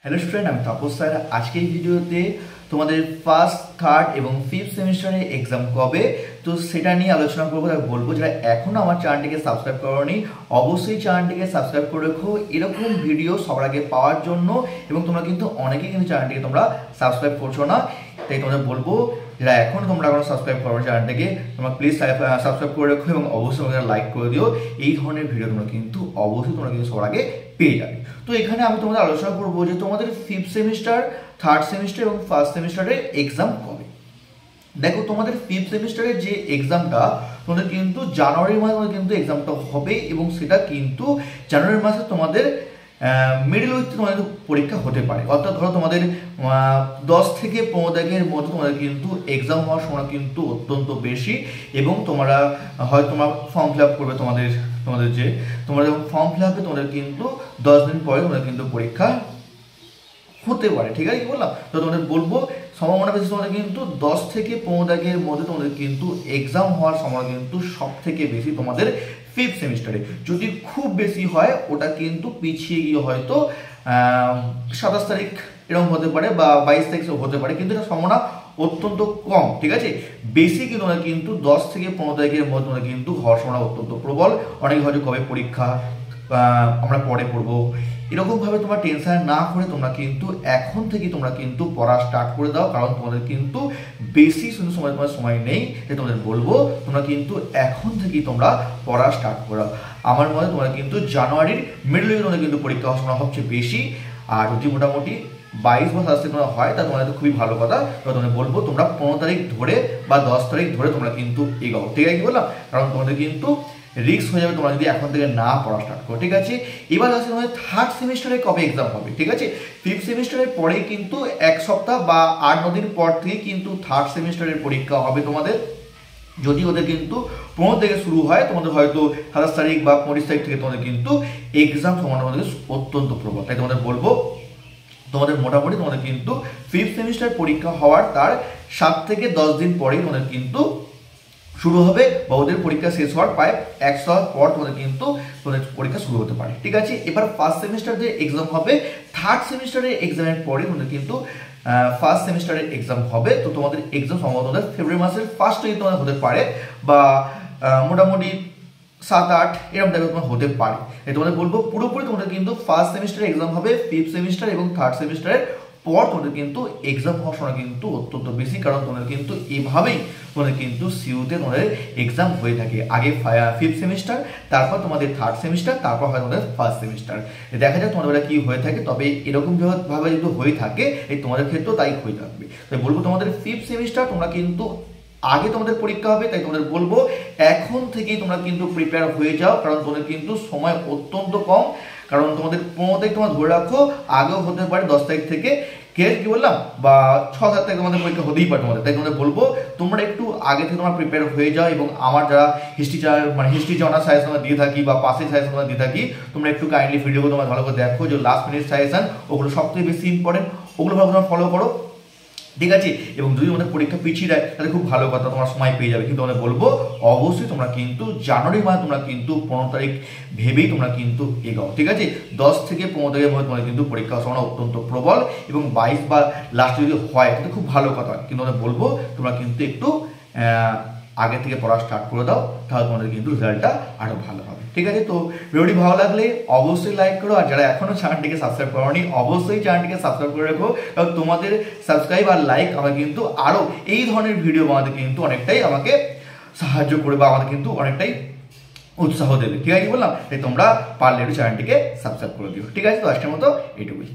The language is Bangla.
হ্যালো স্টুডেন্ট, আমি তাপস স্যার। আজকে এই ভিডিওতে তোমাদের ফার্স্ট, থার্ড এবং ফিফথ সেমিস্টারে এক্সাম কবে তো সেটা নিয়ে আলোচনা করবো। তাই বলবো যারা এখনো আমার চ্যানেলটিকে সাবস্ক্রাইব করোনি অবশ্যই চ্যানেলটিকে সাবস্ক্রাইব করে রেখো এরকম ভিডিও সবার আগে পাওয়ার জন্য। এবং তোমরা কিন্তু অনেকেই কিন্তু চ্যানেলটিকে তোমরা সাবস্ক্রাইব করছো না, তাই তোমাদের বলবো যারা এখন তোমরা এখনো সাবস্ক্রাইব করো চ্যানেলটাকে তোমরা প্লিজ সাবস্ক্রাইব করে রাখো এবং অবশ্যই তোমরা লাইক করে দিও। এই ধরনের ভিডিও তোমরা কিন্তু অবশ্যই তোমরা কিন্তু সবার আগে পেয়ে যাবে। তো এখানে আমি তোমাদের আলোচনা করবো যে তোমাদের ফিফথ সেমিস্টার, থার্ড সেমিস্টার এবং ফার্স্ট সেমিস্টারের এক্সাম কবে। দেখো তোমাদের ফিফথ সেমিস্টারের যে এক্সামটা তোমাদের কিন্তু জানুয়ারি মাসে কিন্তু এক্সামটা হবে এবং সেটা কিন্তু জানুয়ারি মাসে তোমাদের মিডল উইক তোমাদের পরীক্ষা হতে পারে। অর্থাৎ ধরো তোমাদের 10 থেকে 15 তারিখের মধ্যে তোমাদের কিন্তু এক্সাম হওয়ার সময় কিন্তু অত্যন্ত বেশি। এবং তোমরা হয় তোমার ফর্ম ফিল আপ করবে, তোমাদের যে তোমরা যখন ফর্ম ফিল আপে তোমাদের কিন্তু 10 দিন পরে তোমাদের কিন্তু পরীক্ষা হতে পারে। ঠিক আছে, কি বললাম? তো তোমাদের বলবো সম্ভাবনা বেশি তোমাদের কিন্তু 10 থেকে 15 তারিখের মধ্যে তোমাদের কিন্তু এক্সাম হওয়ার সময় কিন্তু সব থেকে বেশি তোমাদের ফিফথ সেমিস্টারে। যদি খুব বেশি হয় ওটা কিন্তু পিছিয়ে গিয়ে হয়তো 27 তারিখ এরকম হতে পারে বা 22 তারিখ হতে পারে, কিন্তু এটা সম্ভাবনা অত্যন্ত কম। ঠিক আছে, বেশি কিন্তু তোমরা কিন্তু 10 থেকে 15 তারিখের মধ্যে তোমরা কিন্তু হওয়ার সম্ভাবনা অত্যন্ত প্রবল। অনেকে হয়তো কবে পরীক্ষা আমরা পরে পড়বো এরকমভাবে তোমরা টেনশন না করে তোমরা কিন্তু এখন থেকে তোমরা কিন্তু পড়া স্টার্ট করে দাও, কারণ তোমাদের কিন্তু বেশি শুধু সময় নেই। তাই তোমাদের বলবো তোমরা কিন্তু এখন থেকেই তোমরা পড়া স্টার্ট করে দাও। আমার মতে তোমরা কিন্তু জানুয়ারির মিডল উইকে তোমাদের কিন্তু পরীক্ষা হওয়ার সময় সবচেয়ে বেশি। আর যদি মোটামুটি 22 বা 27 তারিখ হয় তা তোমাদের তো খুবই ভালো কথা। তো তোমাদের বলবো তোমরা 15 তারিখ ধরে বা 10 তারিখ ধরে তোমরা কিন্তু এগোও। ঠিক আছে, কি বললাম? কারণ তোমাদের কিন্তু রিস্ক হয়ে যাবে তোমরা যদি এখন থেকে না পড়া স্টার্ট করো। ঠিক আছে, এবার আসলে তোমাদের থার্ড সেমিস্টারে কবে এক্সাম হবে। ঠিক আছে, ফিফথ সেমিস্টারের পরেই কিন্তু এক সপ্তাহ বা 8-9 দিন পর থেকে কিন্তু থার্ড সেমিস্টারের পরীক্ষা হবে তোমাদের। যদি ওদের কিন্তু 15 থেকে শুরু হয় তোমাদের হয়তো 27 তারিখ বা 25 তারিখ থেকে তোমাদের কিন্তু এক্সাম সম্ভাবনা অত্যন্ত প্রবল। তাই তোমাদের বলবো তোমাদের মোটামুটি তোমাদের কিন্তু ফিফথ সেমিস্টার পরীক্ষা হওয়ার তার 7 থেকে 10 দিন পরেই তোমাদের কিন্তু শুরু হবে বা ওদের পরীক্ষা শেষ হওয়ার প্রায় 1 সপ্তাহ পর তোমাদের কিন্তু তোমাদের পরীক্ষা শুরু হতে পারে। ঠিক আছে, এবার ফার্স্ট সেমিস্টার যে এক্সাম হবে, থার্ড সেমিস্টারের এক্সামের পরে তোমাদের কিন্তু ফার্স্ট সেমিস্টারের এক্সাম হবে। তো তোমাদের এক্সাম সম্ভবত তোমাদের ফেব্রুয়ারি মাসের ফার্স্ট উইকে তোমাদের হতে পারে বা মোটামুটি 7-8 এরকম টাইপের তোমার হতে পারে। তোমাদের বলবো পুরোপুরি তোমাদের কিন্তু ফার্স্ট সেমিস্টারের এক্সাম হবে ফিফথ সেমিস্টার এবং থার্ড সেমিস্টারের পর তোমাদের কিন্তু এক্সাম হওয়ার সময় কিন্তু অত্যন্ত বেশি, কারণ তোমাদের কিন্তু এভাবেই তোমাদের কিন্তু সিইউতে তোমাদের এক্সাম হয়ে থাকে। আগে ফিফথ সেমিস্টার, তারপর তোমাদের থার্ড সেমিস্টার, তারপর হয় তোমাদের ফার্স্ট সেমিস্টার। দেখা যাক তোমাদের কি হয়ে থাকে, তবে এরকম ভাবে যদি হয়ে থাকে এই তোমাদের ক্ষেত্রেও তাই হয়ে থাকবে। তাই বলবো তোমাদের ফিফথ সেমিস্টার তোমরা কিন্তু আগে তোমাদের পরীক্ষা হবে, তাই তোমাদের বলবো এখন থেকেই তোমরা কিন্তু প্রিপেয়ার হয়ে যাও, কারণ তোমাদের কিন্তু সময় অত্যন্ত কম। কারণ তোমাদের 15 তারিখ তোমরা ধরে রাখো, আগেও হতে পারে 10 তারিখ থেকে, কি বললাম, বা 6-7 তারিখ তোমাদের পরীক্ষা হতেই পারে তোমাদের। তাই তোমাদের বলবো তোমরা একটু আগে থেকে তোমরা প্রিপেয়ার হয়ে যাও। এবং আমার যারা হিস্ট্রি অনার্স সাজেশন দিয়ে থাকি বা পাসের সাজেশন দিয়ে থাকি, তোমরা একটু কাইন্ডলি ভিডিওগুলো তোমরা ভালো করে দেখো, যে লাস্ট মিনিট সাজেশন ওগুলো সবথেকে বেশি ইম্পর্টেন্ট, ওগুলো ভালো তোমরা ফলো করো। ঠিক আছে, এবং যদি আমাদের পরীক্ষা পিছিয়ে দেয় তাহলে খুব ভালো কথা, তোমার সময় পেয়ে যাবে। কিন্তু আমাদের বলবো অবশ্যই তোমরা কিন্তু জানুয়ারি মাসে তোমরা কিন্তু 15 তারিখ ভেবেই তোমরা কিন্তু এগাও। ঠিক আছে, 10 থেকে 15 তারিখের মধ্যে তোমাদের কিন্তু পরীক্ষা সম্ভাবনা অত্যন্ত প্রবল এবং 22 বা লাস্ট যদি হয় তাহলে খুব ভালো কথা। কিন্তু আমাদের বলবো তোমরা কিন্তু একটু আগে থেকে পড়া স্টার্ট করে দাও, তাহলে তোমাদের কিন্তু রেজাল্টটা আরো ভালো হবে। ঠিক আছে, তো ভিডিওটি ভালো লাগলে অবশ্যই লাইক করো, আর যারা এখনো চ্যানেলটিকে সাবস্ক্রাইব করোনি অবশ্যই চ্যানেলটিকে সাবস্ক্রাইব করে রাখো, কারণ তোমাদের সাবস্ক্রাইব আর লাইক আমাকে কিন্তু আরো এই ধরনের ভিডিও বানাতে কিন্তু অনেকটাই আমাকে সাহায্য করবে বা আমাদের কিন্তু অনেকটাই উৎসাহ দেবে। ঠিক আছে, বললাম তাই তোমরা পারলে একটু চ্যানেলটিকে সাবস্ক্রাইব করে দিও। ঠিক আছে, তো আজকের মতো এইটুকুই।